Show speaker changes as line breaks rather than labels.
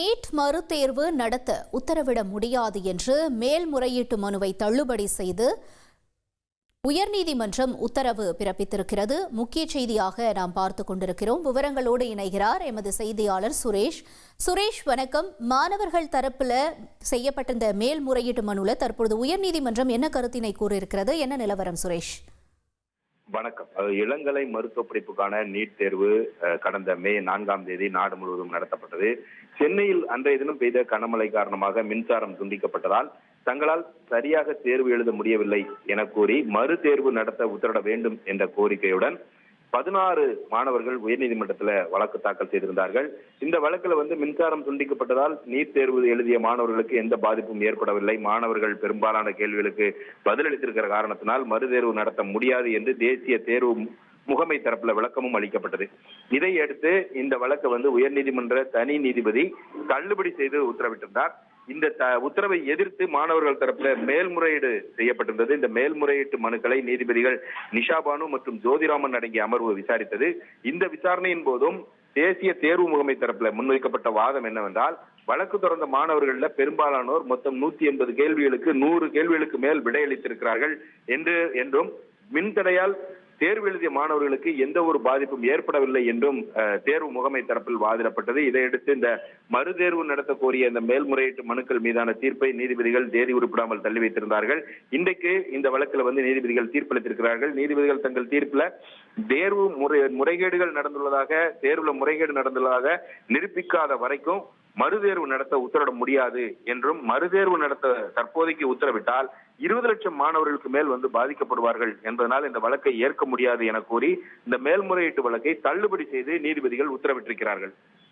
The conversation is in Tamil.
நீட் மறுதேர்வு நடத்த உத்தரவிட முடியாது என்று மேல்முறையீட்டு மனுவை தள்ளுபடி செய்து உயர்நீதிமன்றம் உத்தரவு பிறப்பித்திருக்கிறது. முக்கிய செய்தியாக நாம் பார்த்துக் கொண்டிருக்கிறோம். விவரங்களோடு இணைகிறார் எமது செய்தியாளர் சுரேஷ். சுரேஷ், வணக்கம். மாணவர்கள் தரப்புல செய்யப்பட்ட இந்த மேல்முறையீட்டு மனுல தற்பொழுது உயர்நீதிமன்றம் என்ன கருத்தினை கூறியிருக்கிறது? என்ன நிலவரம் சுரேஷ்?
வணக்கம். இளங்கலை மருத்துவ படிப்புக்கான நீட் தேர்வு கடந்த மே 4ஆம் தேதி நாடு முழுவதும் நடத்தப்பட்டது. சென்னையில் அன்றைய தினம் பெய்த கனமழை காரணமாக மின்சாரம் துண்டிக்கப்பட்டதால் தங்களால் சரியாக தேர்வு எழுத முடியவில்லை என கூறி மறு தேர்வு நடத்த உத்தரவிட வேண்டும் என்ற கோரிக்கையுடன் 16 மாணவர்கள் உயர்நீதிமன்றத்தில் வழக்கு தாக்கல் செய்திருந்தார்கள். இந்த வழக்குல மின்சாரம் துண்டிக்கப்பட்டதால் நீட் தேர்வு எழுதிய மாணவர்களுக்கு எந்த பாதிப்பும் ஏற்படவில்லை. மாணவர்கள் பெரும்பாலான கேள்விகளுக்கு பதிலளித்திருக்கிற காரணத்தினால் மறுதேர்வு நடத்த முடியாது என்று தேசிய தேர்வு முகமை தரப்புல விளக்கமும் அளிக்கப்பட்டது. இதையடுத்து இந்த வழக்கு உயர்நீதிமன்ற தனி நீதிபதி தள்ளுபடி செய்து உத்தரவிட்டிருந்தார். இந்த உத்தரவை எதிர்த்து மாணவர்கள் தரப்புல மேல்முறையீடு செய்யப்பட்டிருந்தது. இந்த மேல்முறையீட்டு மனுக்களை நீதிபதிகள் நிஷா பானு மற்றும் ஜோதிராமன் அடங்கிய அமர்வு விசாரித்தது. இந்த விசாரணையின் போதும் தேசிய தேர்வு முகமை தரப்புல முன்வைக்கப்பட்ட வாதம் என்னவென்றால், வழக்கு தொடர்ந்த மாணவர்கள பெரும்பாலானோர் மொத்தம் 180 கேள்விகளுக்கு 100 கேள்விகளுக்கு மேல் விடையளித்திருக்கிறார்கள் என்றும் மின்தடையால் தேர்வு எழுதிய மாணவர்களுக்கு எந்த ஒரு பாதிப்பும் ஏற்படவில்லை என்றும் தேர்வு முகமை தரப்பில் வாதிடப்பட்டது. இதையடுத்து இந்த மறுதேர்வு நடத்த கோரிய இந்த மேல்முறையீட்டு மனுக்கள் மீதான தீர்ப்பை நீதிபதிகள் தேதி உறுப்பிடாமல் தள்ளி வைத்திருந்தார்கள். இன்றைக்கு இந்த வழக்குல நீதிபதிகள் தீர்ப்பளித்திருக்கிறார்கள். நீதிபதிகள் தங்கள் தீர்ப்புல தேர்வு முறைகேடுகள் நடந்துள்ளதாக, தேர்வுல முறைகேடு நடந்துள்ளதாக நிரூபிக்காத வரைக்கும் மறுதேர்வு நடத்த உத்தரவிட முடியாது என்றும், மறுதேர்வு நடத்த தற்போதைக்கு உத்தரவிட்டால் 20 லட்சம் மாணவர்களுக்கு மேல் பாதிக்கப்படுவார்கள் என்பதனால் இந்த வழக்கை ஏற்க முடியாது என கூறி இந்த மேல்முறையீட்டு வழக்கை தள்ளுபடி செய்து நீதிபதிகள் உத்தரவிட்டிருக்கிறார்கள்.